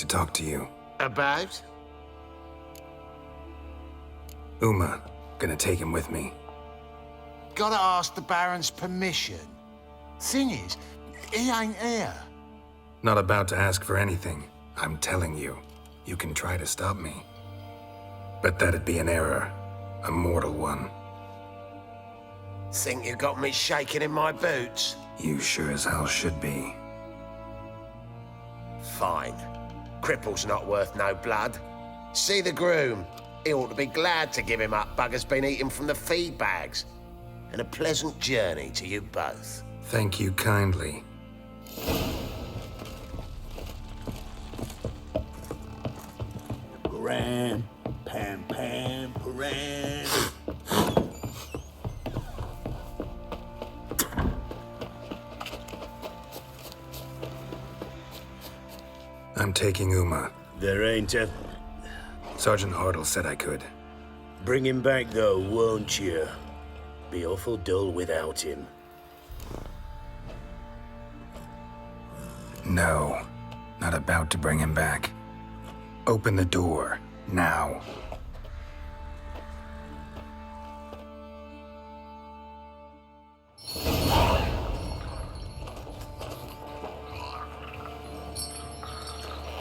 talk to you. About? Uma, gonna take him with me. Gotta ask the Baron's permission. Thing is, he ain't here. Not about to ask for anything. I'm telling you. You can try to stop me. But that'd be an error. A mortal one. Think you got me shaking in my boots? You sure as hell should be. Fine. Cripple's not worth no blood. See the groom. He ought to be glad to give him up. Bugger's been eating from the feed bags. And a pleasant journey to you both. Thank you kindly. Param, pam, pam, param. I'm taking Uma. There ain't a... Sergeant Hartle said I could. Bring him back, though, won't you? Be awful dull without him. No. Not about to bring him back. Open the door. Now.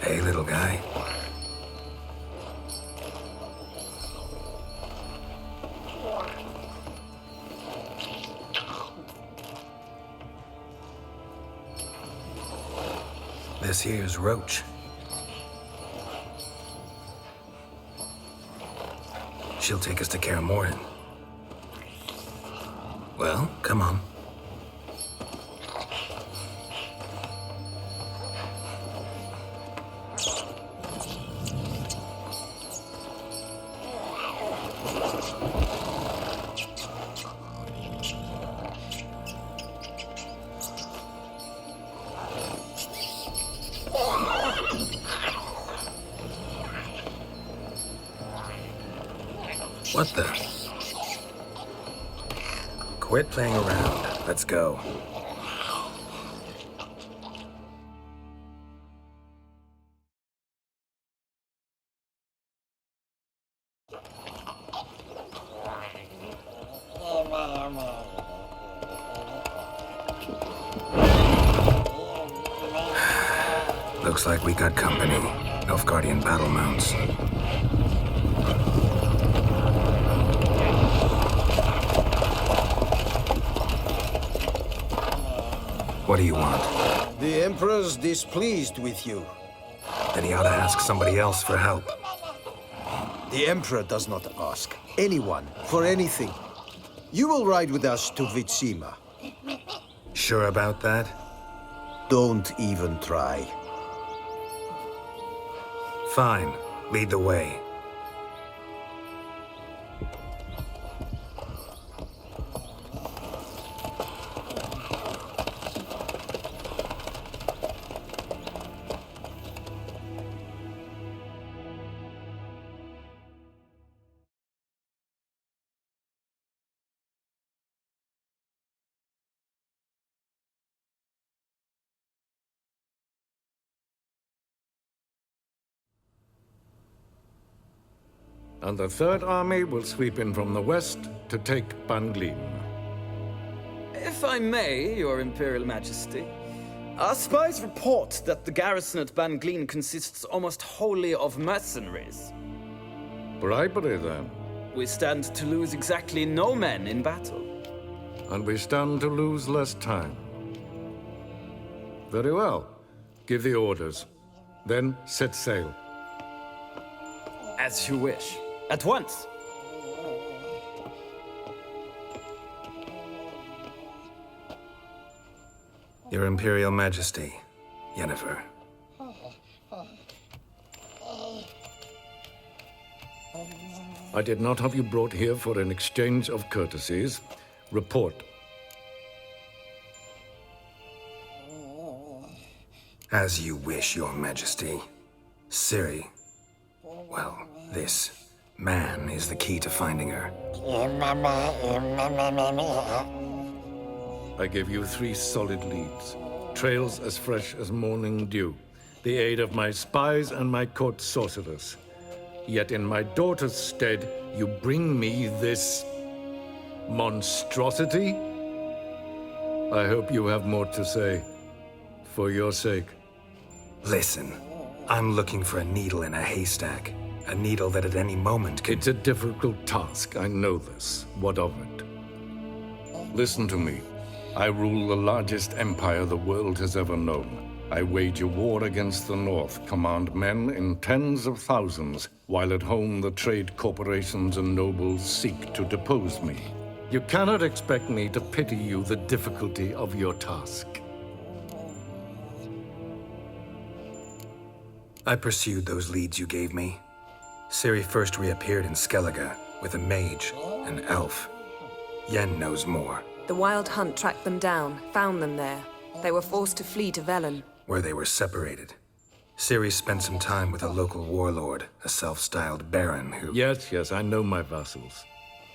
Hey, little guy. This here's Roach. She'll take us to Kaer Morhen. Well, come on. What the? Quit playing around. Let's go. Looks like we got company. Nilfgaardian battle mounts. What do you want? The Emperor's displeased with you. Then he ought to ask somebody else for help. The Emperor does not ask anyone for anything. You will ride with us to Vitsima. Sure about that? Don't even try. Fine. Lead the way. And the Third Army will sweep in from the west to take Banglin. If I may, Your Imperial Majesty, our spies report that the garrison at Banglin consists almost wholly of mercenaries. Bribery, then. We stand to lose exactly no men in battle. And we stand to lose less time. Very well. Give the orders. Then set sail. As you wish. At once. Your Imperial Majesty, Yennefer. I did not have you brought here for an exchange of courtesies. Report. As you wish, Your Majesty. Ciri. Well, this man is the key to finding her. I gave you 3 solid leads. Trails as fresh as morning dew. the aid of my spies and my court sorcerers. Yet in my daughter's stead, you bring me this monstrosity? I hope you have more to say, for your sake. Listen, I'm looking for a needle in a haystack. A needle that at any moment could... It's a difficult task, I know this. What of it? Listen to me. I rule the largest empire the world has ever known. I wage a war against the North, command men in tens of thousands, while at home the trade corporations and nobles seek to depose me. You cannot expect me to pity you the difficulty of your task. I pursued those leads you gave me. Ciri first reappeared in Skellige with a mage, an elf. Yen knows more. The Wild Hunt tracked them down, found them there. They were forced to flee to Velen. Where they were separated. Ciri spent some time with a local warlord, a self-styled baron who... Yes, I know my vassals.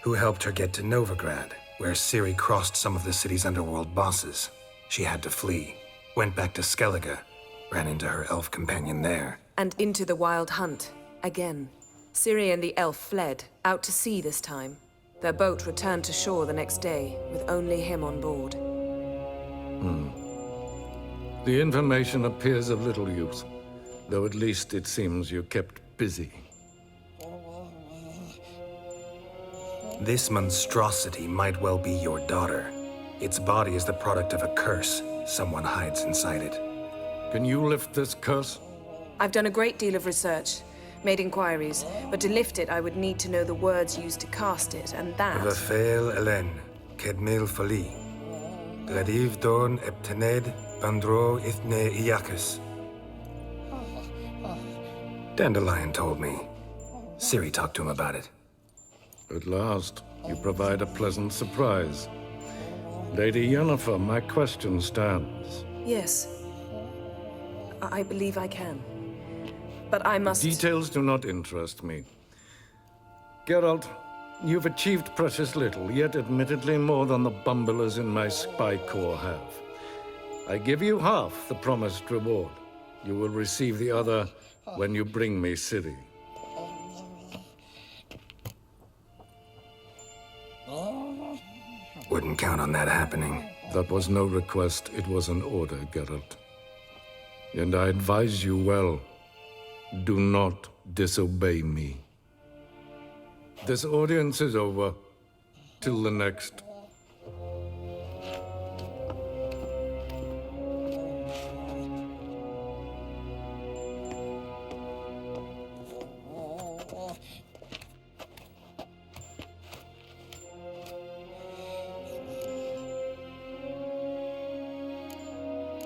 Who helped her get to Novigrad, where Ciri crossed some of the city's underworld bosses. She had to flee, went back to Skellige, ran into her elf companion there. And into the Wild Hunt, again. Ciri and the elf fled, out to sea this time. Their boat returned to shore the next day, with only him on board. The information appears of little use, though at least it seems you kept busy. This monstrosity might well be your daughter. Its body is the product of a curse. Someone hides inside it. Can you lift this curse? I've done a great deal of research, made inquiries, but to lift it I would need to know the words used to cast it, and that... Vafael Elen, Kedmil Fali. Gladiv Dorn Eptened, Bandro Ithne Iacus. Dandelion told me. Ciri talked to him about it. At last, you provide a pleasant surprise. Lady Yennefer, my question stands. Yes. I believe I can. But I must... Details do not interest me. Geralt, you've achieved precious little, yet admittedly more than the bumblers in my spy corps have. I give you half the promised reward. You will receive the other when you bring me Ciri. Wouldn't count on that happening. That was no request, it was an order, Geralt. And I advise you well, do not disobey me. This audience is over. Till the next.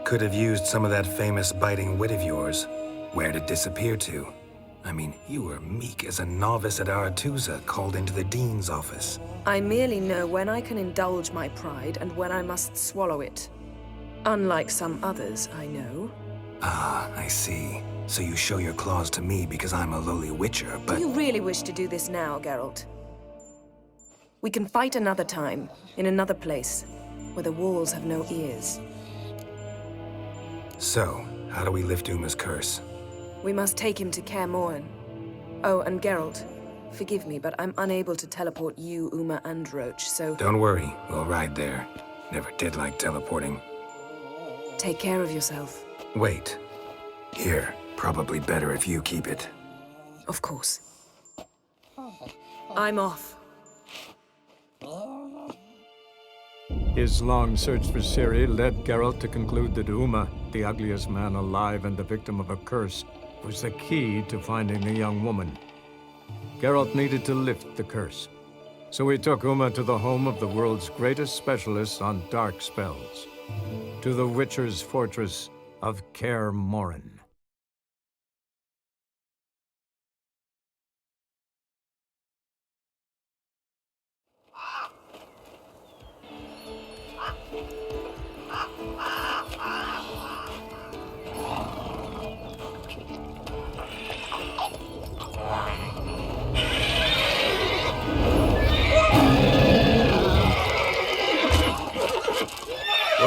Could have used some of that famous biting wit of yours. Where'd it disappear to? I mean, you were meek as a novice at Aretuza called into the Dean's office. I merely know when I can indulge my pride and when I must swallow it. Unlike some others, I know. Ah, I see. So you show your claws to me because I'm a lowly witcher, but... Do you really wish to do this now, Geralt? We can fight another time, in another place, where the walls have no ears. So, how do we lift Uma's curse? We must take him to Kaer Morhen. Oh, and Geralt, forgive me, but I'm unable to teleport you, Uma, and Roach, so... Don't worry, we'll ride there. Never did like teleporting. Take care of yourself. Wait. Here, probably better if you keep it. Of course. I'm off. His long search for Ciri led Geralt to conclude that Uma, the ugliest man alive and the victim of a curse, was the key to finding the young woman. Geralt needed to lift the curse, so he took Uma to the home of the world's greatest specialist on dark spells, to the Witcher's fortress of Kaer Morhen.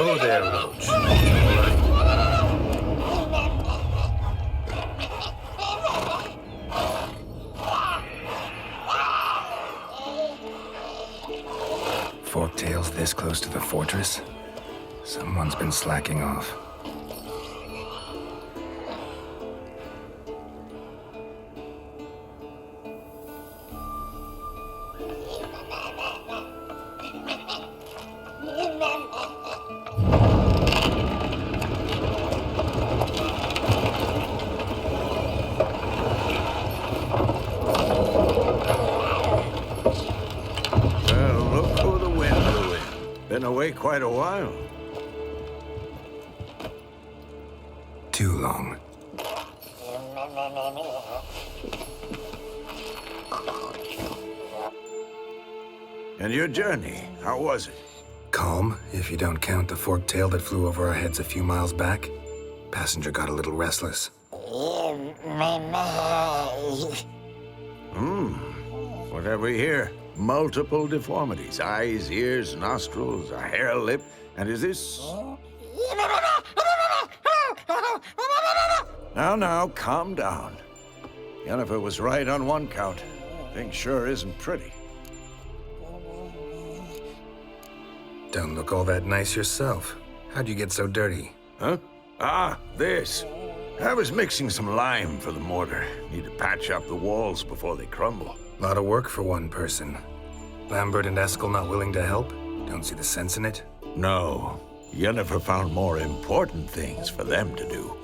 Oh there, Roach. Forktail's this close to the fortress? Someone's been slacking off. Look who the wind blew in. Been away quite a while. Too long. And your journey, how was it? Calm, if you don't count the forktail that flew over our heads a few miles back. Passenger got a little restless. What have we here? Multiple deformities. Eyes, ears, nostrils, a hair lip. And is this... Now, calm down. Yennefer was right on one count. Thing sure isn't pretty. Don't look all that nice yourself. How'd you get so dirty? Huh? Ah, this. I was mixing some lime for the mortar. Need to patch up the walls before they crumble. Lot of work for one person. Lambert and Eskel not willing to help? Don't see the sense in it? No. Yennefer found more important things for them to do.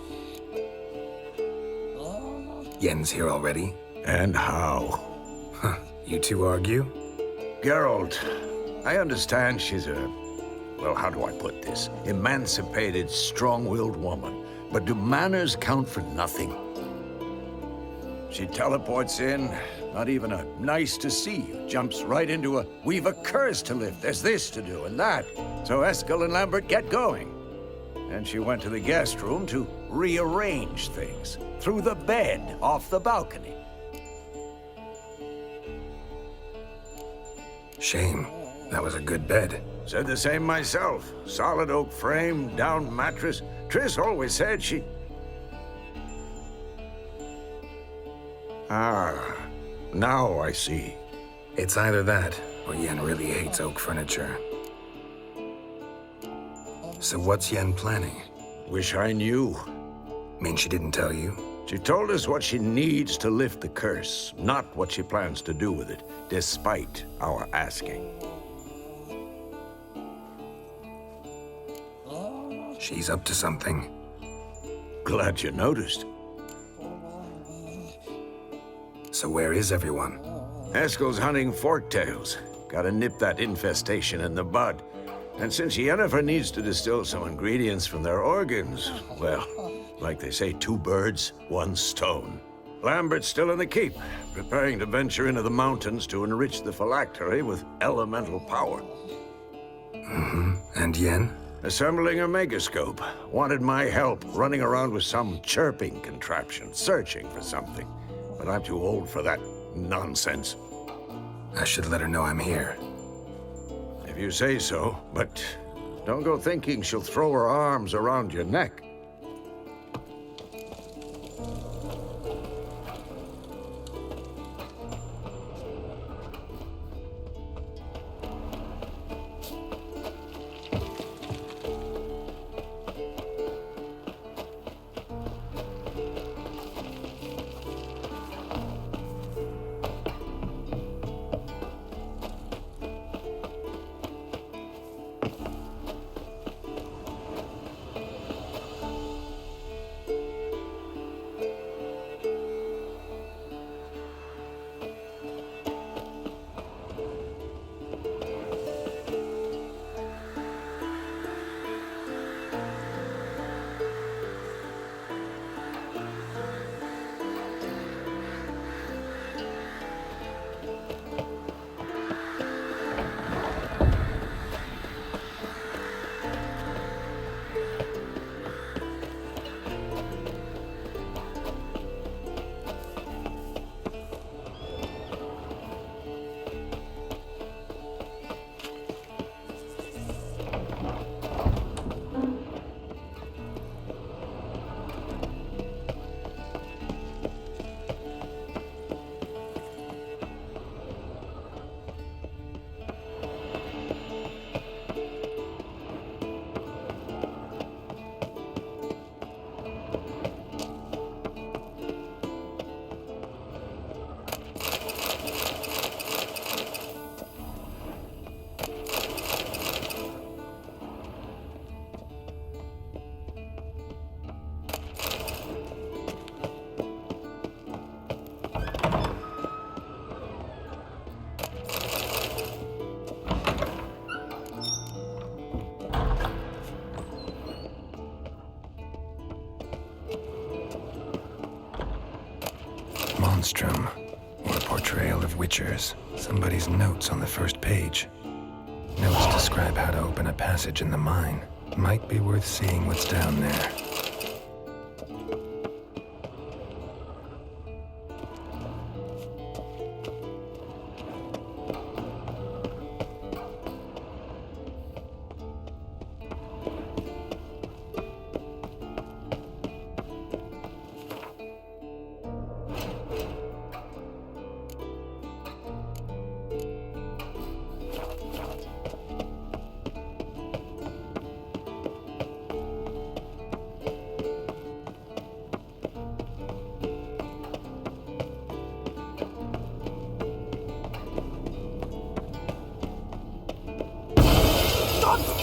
Yen's here already? And how? Huh. You two argue? Geralt, I understand she's a... well, how do I put this? Emancipated, strong-willed woman. But do manners count for nothing? She teleports in, not even a nice to see you. Jumps right into a, we've a curse to lift, there's this to do and that. So Eskel and Lambert get going. And she went to the guest room to rearrange things. Through the bed, off the balcony. Shame. That was a good bed. Said the same myself. Solid oak frame, down mattress. Triss always said she... Ah, now I see. It's either that, or Yen really hates oak furniture. So what's Yen planning? Wish I knew. Mean she didn't tell you? She told us what she needs to lift the curse, not what she plans to do with it, despite our asking. She's up to something. Glad you noticed. So where is everyone? Eskel's hunting forktails. Gotta nip that infestation in the bud. And since Yennefer needs to distill some ingredients from their organs, well, like they say, 2 birds, 1 stone. Lambert's still in the keep, preparing to venture into the mountains to enrich the phylactery with elemental power. And Yen? Assembling a megascope. Wanted my help running around with some chirping contraption, searching for something. But I'm too old for that nonsense. I should let her know I'm here. If you say so, but don't go thinking she'll throw her arms around your neck. monstrum, or a portrayal of witchers. Somebody's notes on the first page. Notes describe how to open a passage in the mine. Might be worth seeing what's down there.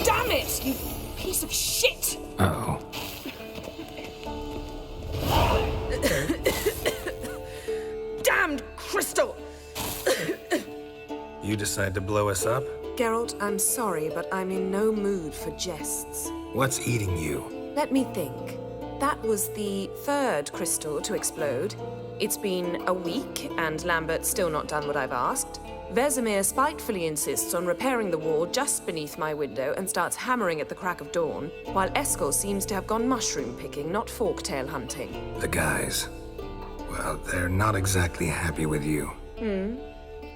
Damn it, you piece of shit! Uh-oh. Damned crystal! You decide to blow us up? Geralt, I'm sorry, but I'm in no mood for jests. What's eating you? Let me think. That was the third crystal to explode. It's been a week, and Lambert's still not done what I've asked. Vesemir spitefully insists on repairing the wall just beneath my window and starts hammering at the crack of dawn, while Eskel seems to have gone mushroom picking, not forktail hunting. The guys. Well, they're not exactly happy with you.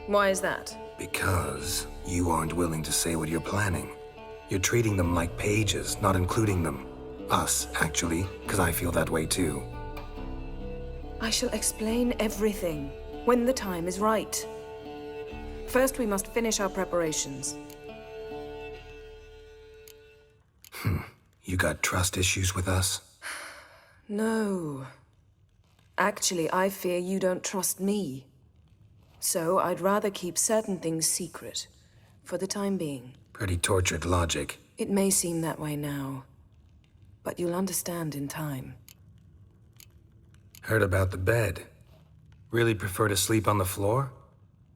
Why is that? Because you aren't willing to say what you're planning. You're treating them like pages, not including them. Us, actually, because I feel that way too. I shall explain everything when the time is right. First, we must finish our preparations. You got trust issues with us? No. Actually, I fear you don't trust me. So I'd rather keep certain things secret, for the time being. Pretty tortured logic. It may seem that way now, but you'll understand in time. Heard about the bed. Really prefer to sleep on the floor?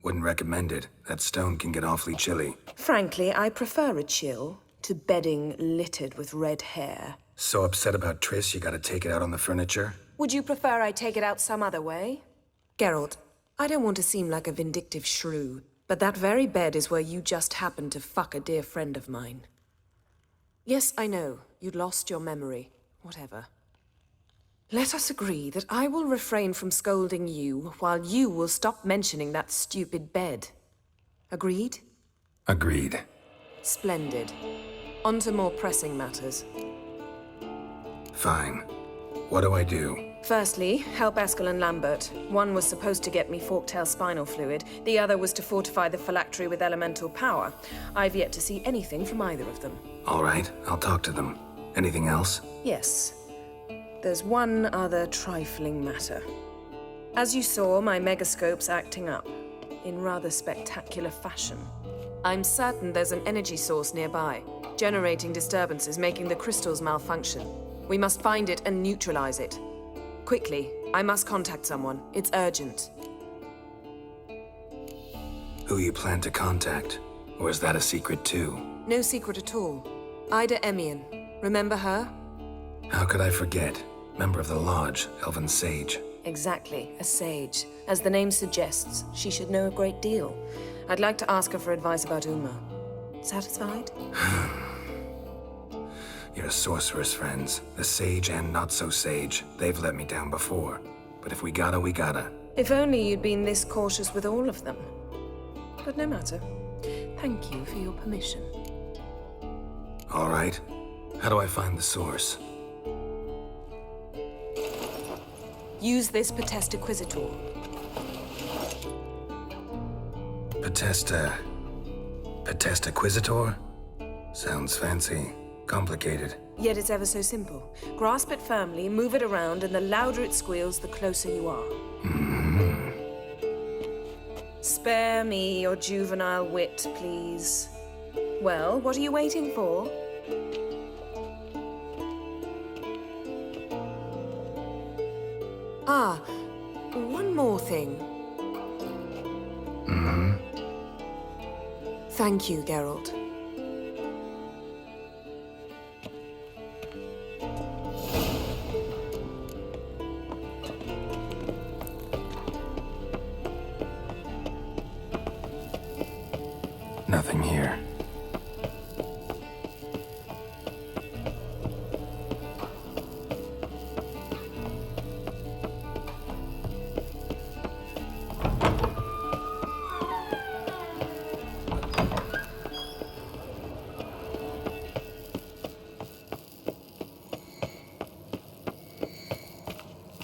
Wouldn't recommend it. That stone can get awfully chilly. Frankly, I prefer a chill to bedding littered with red hair. So upset about Triss, you gotta take it out on the furniture? Would you prefer I take it out some other way? Geralt, I don't want to seem like a vindictive shrew, but that very bed is where you just happened to fuck a dear friend of mine. Yes, I know. You'd lost your memory. Whatever. Let us agree that I will refrain from scolding you, while you will stop mentioning that stupid bed. Agreed? Agreed. Splendid. On to more pressing matters. Fine. What do I do? Firstly, help Eskel and Lambert. One was supposed to get me Forktail spinal fluid, the other was to fortify the phylactery with elemental power. I've yet to see anything from either of them. All right, I'll talk to them. Anything else? Yes. There's one other trifling matter. As you saw, my megascope's acting up, in rather spectacular fashion. I'm certain there's an energy source nearby, generating disturbances, making the crystals malfunction. We must find it and neutralize it. Quickly, I must contact someone. It's urgent. Who you plan to contact? Or is that a secret too? No secret at all. Ida Emian. Remember her? How could I forget? Member of the Lodge, Elven Sage. Exactly, a sage. As the name suggests, she should know a great deal. I'd like to ask her for advice about Uma. Satisfied? Your sorceress friends, the sage and not-so-sage, they've let me down before. But if we gotta, we gotta. If only you'd been this cautious with all of them. But no matter. Thank you for your permission. All right. How do I find the source? Use this Potestaquisitor. Potestaquisitor? Sounds fancy. Complicated. Yet it's ever so simple. Grasp it firmly, move it around, and the louder it squeals, the closer you are. Spare me your juvenile wit, please. Well, what are you waiting for? Ah, one more thing. Thank you, Geralt. Nothing here.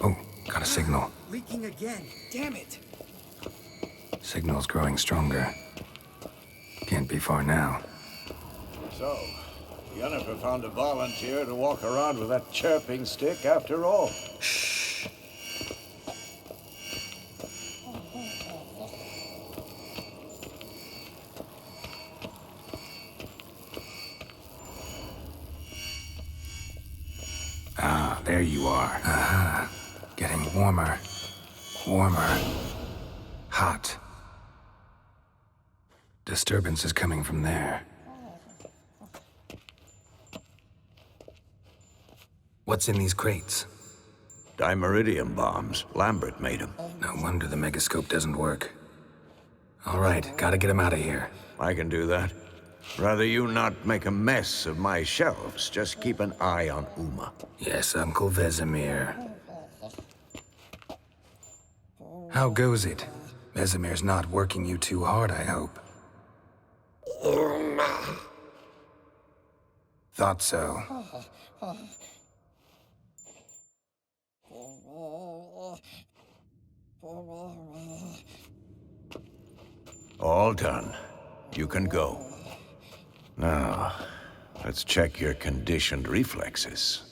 Oh, got a signal. Leaking again. Damn it. Signal's growing stronger. Can't be far now. So, Yennefer found a volunteer to walk around with that chirping stick after all. Shh. Ah, there you are. Aha. Getting warmer. Warmer. Hot. Disturbance is coming from there. What's in these crates? Dimeridium bombs. Lambert made them. No wonder the megascope doesn't work. All right, gotta get him out of here. I can do that. Rather you not make a mess of my shelves. Just keep an eye on Uma. Yes, Uncle Vesemir. How goes it? Vesemir's not working you too hard, I hope. Thought so. All done. You can go. Now, let's check your conditioned reflexes.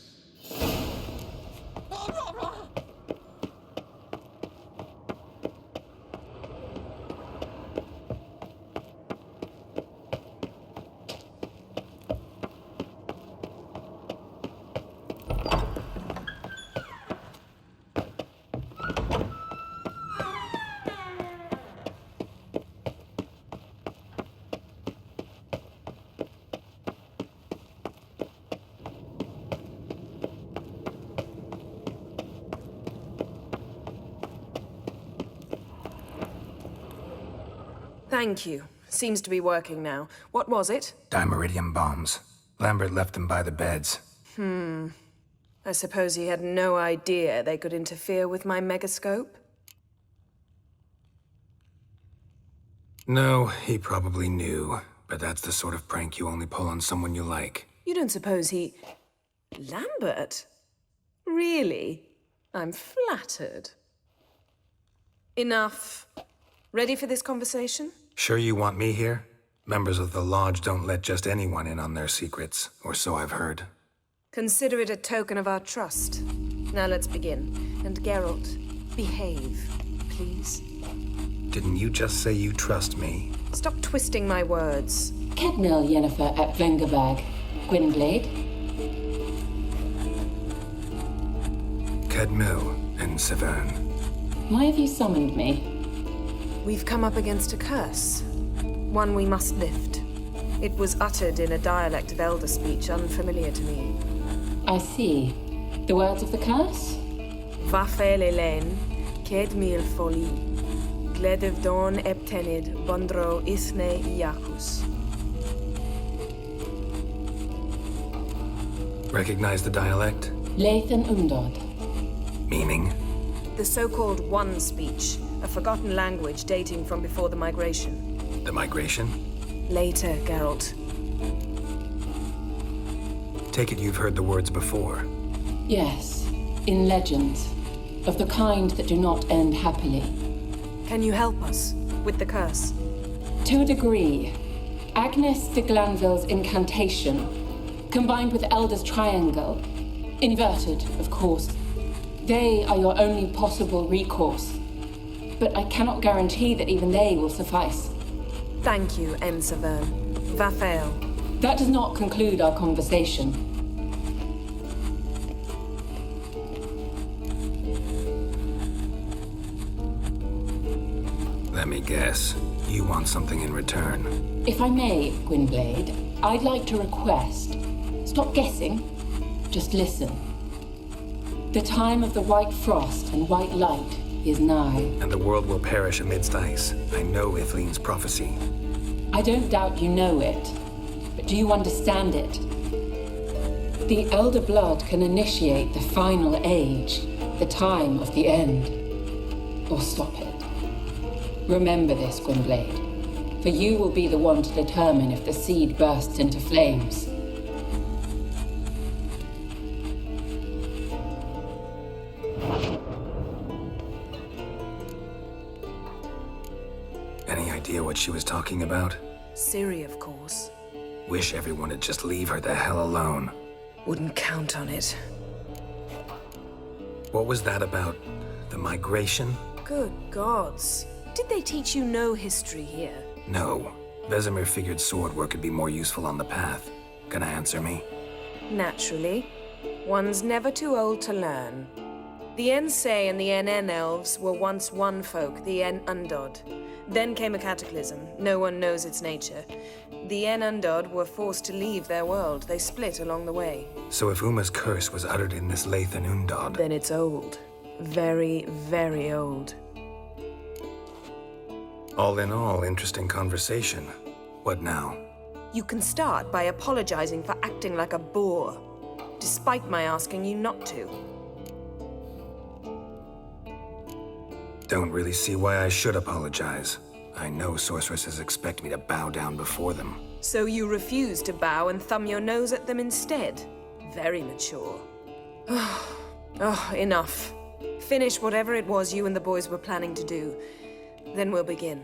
Thank you. Seems to be working now. What was it? Dimeridium bombs. Lambert left them by the beds. I suppose he had no idea they could interfere with my megascope? No, he probably knew. But that's the sort of prank you only pull on someone you like. You don't suppose he... Lambert? Really? I'm flattered. Enough. Ready for this conversation? Sure you want me here? Members of the Lodge don't let just anyone in on their secrets, or so I've heard. Consider it a token of our trust. Now let's begin. And Geralt, behave, please. Didn't you just say you trust me? Stop twisting my words. Kedmil Yennefer at Vengerberg. Gwynblade. Kedmil and Severn. Why have you summoned me? We've come up against a curse. One we must lift. It was uttered in a dialect of Elder speech unfamiliar to me. I see. The words of the curse? Vafel Elaine, Kedmil Foli, Gledev Dawn Eptenid, Bondro Isne Iakus. Recognize the dialect? Lathan Undod. Meaning? The so-called One speech, a forgotten language dating from before the migration. The migration? Later, Geralt. Take it you've heard the words before. Yes, in legends. Of the kind that do not end happily. Can you help us with the curse? To a degree. Agnes de Glanville's incantation, combined with Elder's triangle, inverted, of course. They are your only possible recourse. But I cannot guarantee that even they will suffice. Thank you, N. Severn. Vafel. That does not conclude our conversation. Let me guess. You want something in return. If I may, Gwynblade, I'd like to request. Stop guessing. Just listen. The time of the white frost and white light is nigh. And the world will perish amidst ice. I know Ithleen's prophecy. I don't doubt you know it, but do you understand it? The Elder Blood can initiate the final age, the time of the end, or stop it. Remember this, Gwynblade, for you will be the one to determine if the seed bursts into flames. Any idea what she was talking about? Ciri, of course. Wish everyone would just leave her the hell alone. Wouldn't count on it. What was that about? The migration? Good gods. Did they teach you no history here? No. Vesemir figured sword work would be more useful on the path. Gonna answer me? Naturally. One's never too old to learn. The Ensei and the NN elves were once one folk, the En Undod. Then came a cataclysm. No one knows its nature. The En Undod were forced to leave their world. They split along the way. So if Uma's curse was uttered in this Lathan Undod... Then it's old. Very, very old. All in all, interesting conversation. What now? You can start by apologizing for acting like a boor, despite my asking you not to. Don't really see why I should apologize. I know sorceresses expect me to bow down before them. So you refuse to bow and thumb your nose at them instead? Very mature. Oh, enough. Finish whatever it was you and the boys were planning to do. Then we'll begin.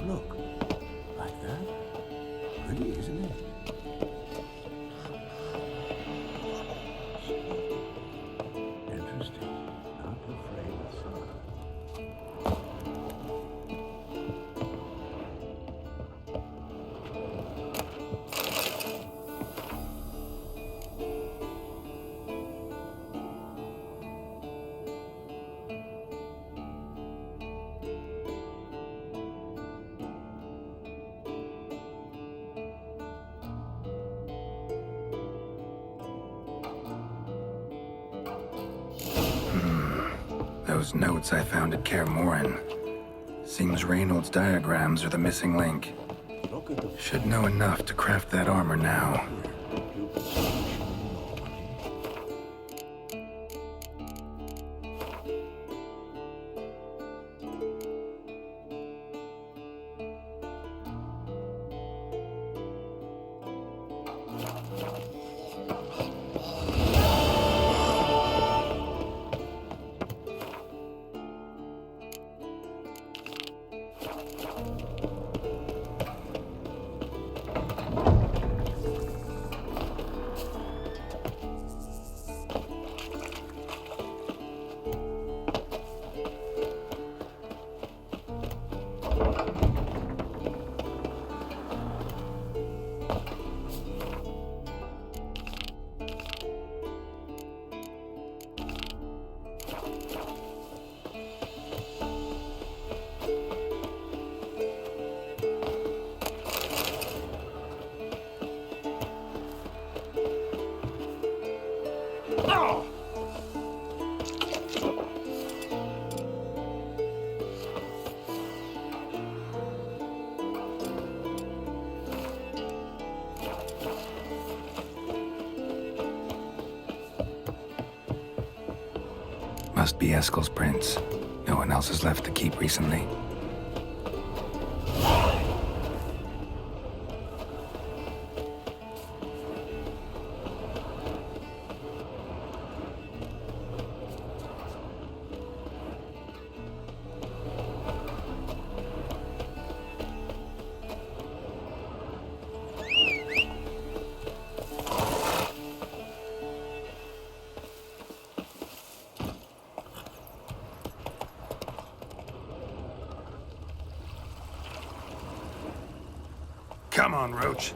Look, like that. Pretty, isn't it? Interesting. Not afraid of sun. Those notes I found at Kaer Morhen. Seems Reynold's diagrams are the missing link. Should know enough to craft that armor now. Must be Eskel's prints. No one else has left the keep recently. Come on, Roach.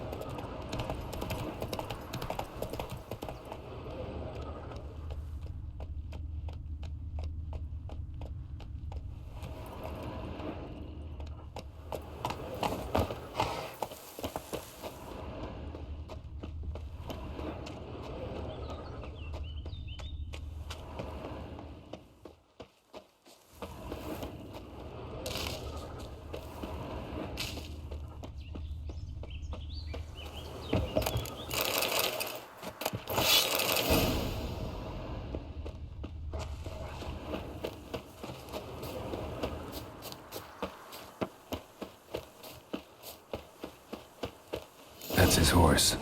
That's his horse.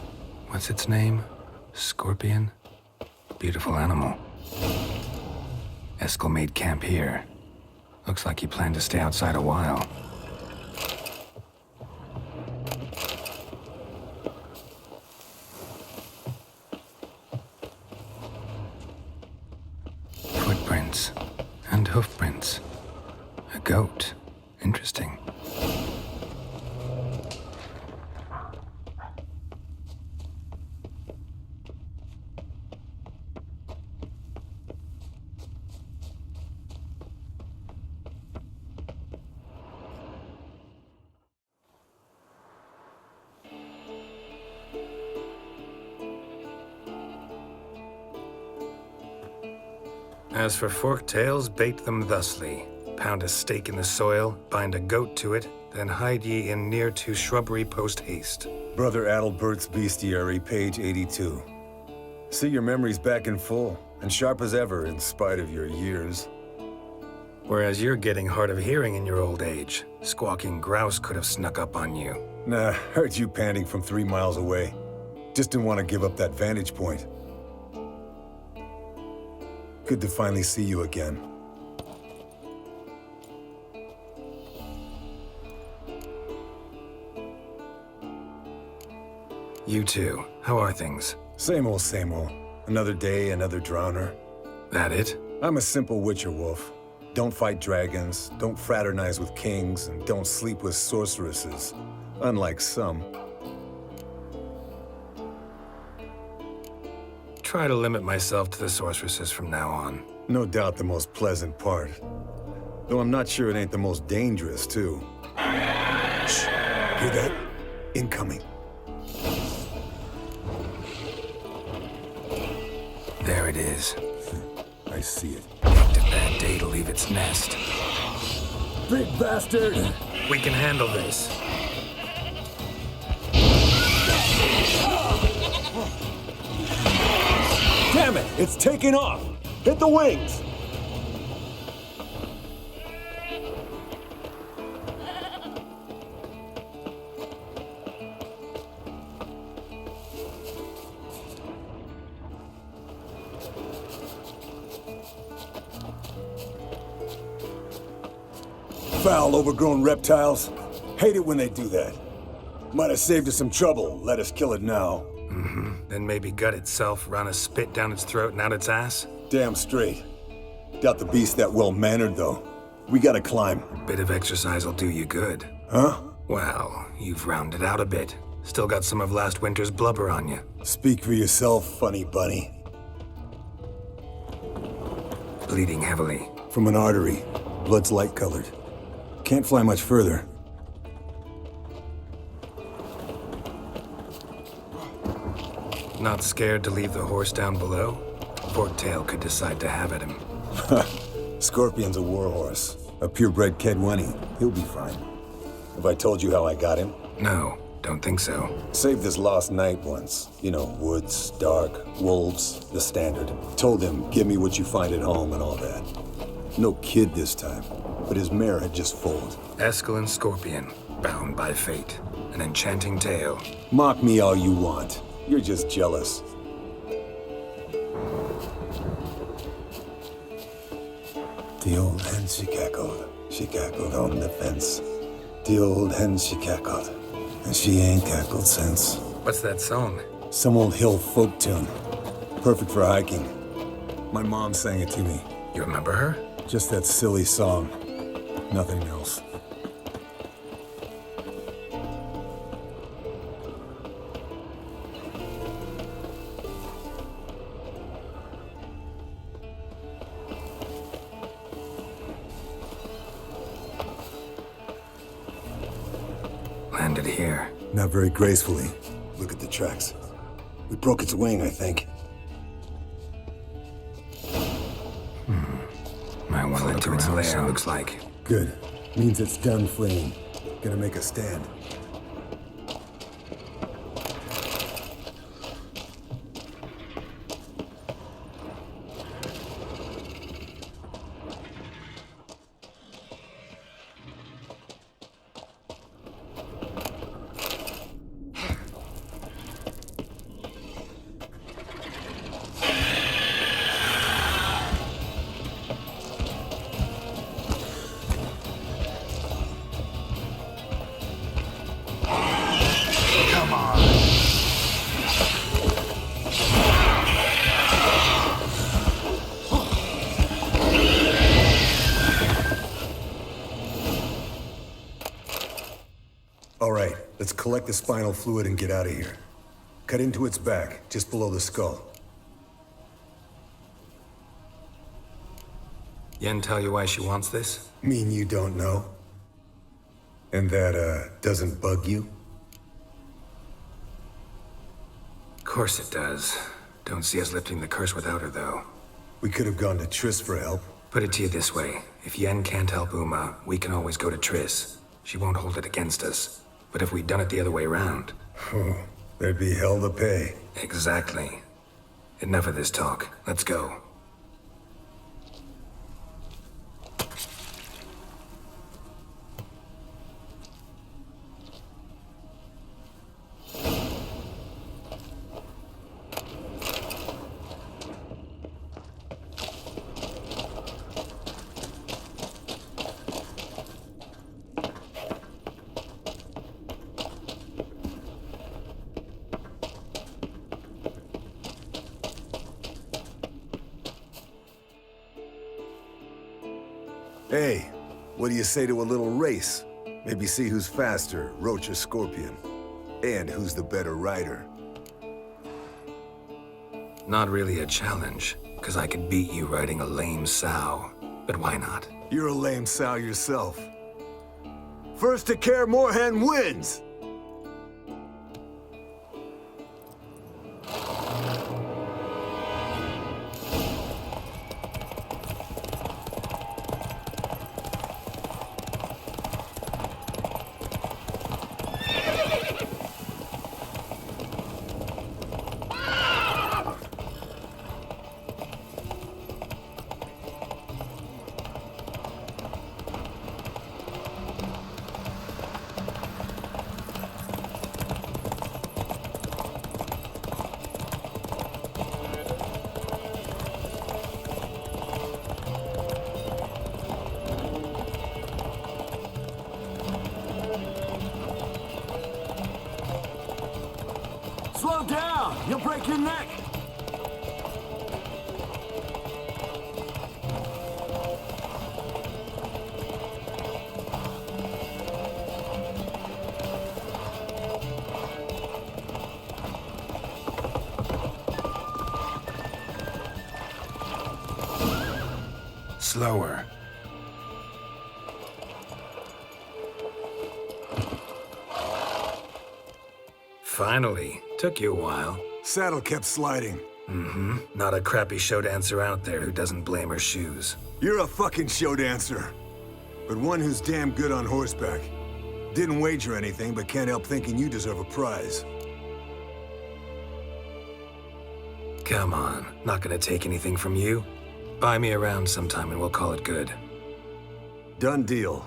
What's its name? Scorpion? Beautiful animal. Eskel made camp here. Looks like he planned to stay outside a while. Footprints and hoofprints. A goat. Interesting. As for forktails, bait them thusly. Pound a stake in the soil, bind a goat to it, then hide ye in near to shrubbery post haste. Brother Adalbert's Bestiary, page 82. See, your memory's back in full, and sharp as ever in spite of your years. Whereas you're getting hard of hearing in your old age. Squawking grouse could have snuck up on you. Nah, heard you panting from 3 miles away. Just didn't want to give up that vantage point. Good to finally see you again. You too. How are things? Same old, same old. Another day, another drowner. That it? I'm a simple witcher wolf. Don't fight dragons, don't fraternize with kings, and don't sleep with sorceresses. Unlike some. Try to limit myself to the sorceresses from now on. No doubt the most pleasant part. Though I'm not sure it ain't the most dangerous, too. Shh. Hear that? Incoming. There it is. I see it. Picked a bad day to leave its nest. Big bastard! We can handle this. Damn it! It's taking off! Hit the wings! Foul, overgrown reptiles. Hate it when they do that. Might have saved us some trouble. Let us kill it now. Then maybe gut itself, run a spit down its throat and out its ass? Damn straight. Doubt the beast that well-mannered, though. We gotta climb. Bit of exercise will do you good. Huh? Well, you've rounded out a bit. Still got some of last winter's blubber on you. Speak for yourself, funny bunny. Bleeding heavily. From an artery. Blood's light-colored. Can't fly much further. Not scared to leave the horse down below? Forktail could decide to have at him. Scorpion's a warhorse. A purebred Kedwenny. He'll be fine. Have I told you how I got him? No. Don't think so. Saved this lost knight once. You know, woods, dark, wolves, the standard. Told him, give me what you find at home and all that. No kid this time, but his mare had just foaled. Eskel Scorpion, bound by fate. An enchanting tale. Mock me all you want. You're just jealous. The old hen she cackled on the fence. The old hen she cackled, and she ain't cackled since. What's that song? Some old hill folk tune. Perfect for hiking. My mom sang it to me. You remember her? Just that silly song. Nothing else. Landed here. Not very gracefully. Look at the tracks. We broke its wing, I think. I want to look to its lair, looks like. Good. Means it's done fleeing. Gonna make a stand. All right, let's collect the spinal fluid and get out of here. Cut into its back, just below the skull. Yen tell you why she wants this? Mean you don't know? And that, doesn't bug you? Of course it does. Don't see us lifting the curse without her, though. We could have gone to Triss for help. Put it to you this way. If Yen can't help Uma, we can always go to Triss. She won't hold it against us. But if we'd done it the other way around... Oh, there'd be hell to pay. Exactly. Enough of this talk. Let's go. Hey, what do you say to a little race? Maybe see who's faster, Roach or Scorpion. And who's the better rider. Not really a challenge, because I could beat you riding a lame sow. But why not? You're a lame sow yourself. First to Kaer, Morhen wins! Slow down! You'll break your neck! Slower. Finally. Took you a while. Saddle kept sliding. Mm-hmm. Not a crappy show dancer out there who doesn't blame her shoes. You're a fucking show dancer. But one who's damn good on horseback. Didn't wager anything, but can't help thinking you deserve a prize. Come on, not gonna take anything from you. Buy me around sometime and we'll call it good. Done deal.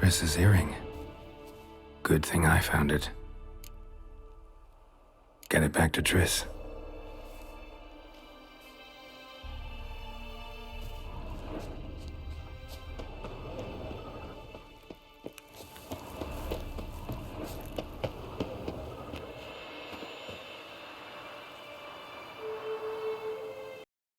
Triss's earring. Good thing I found it. Get it back to Triss.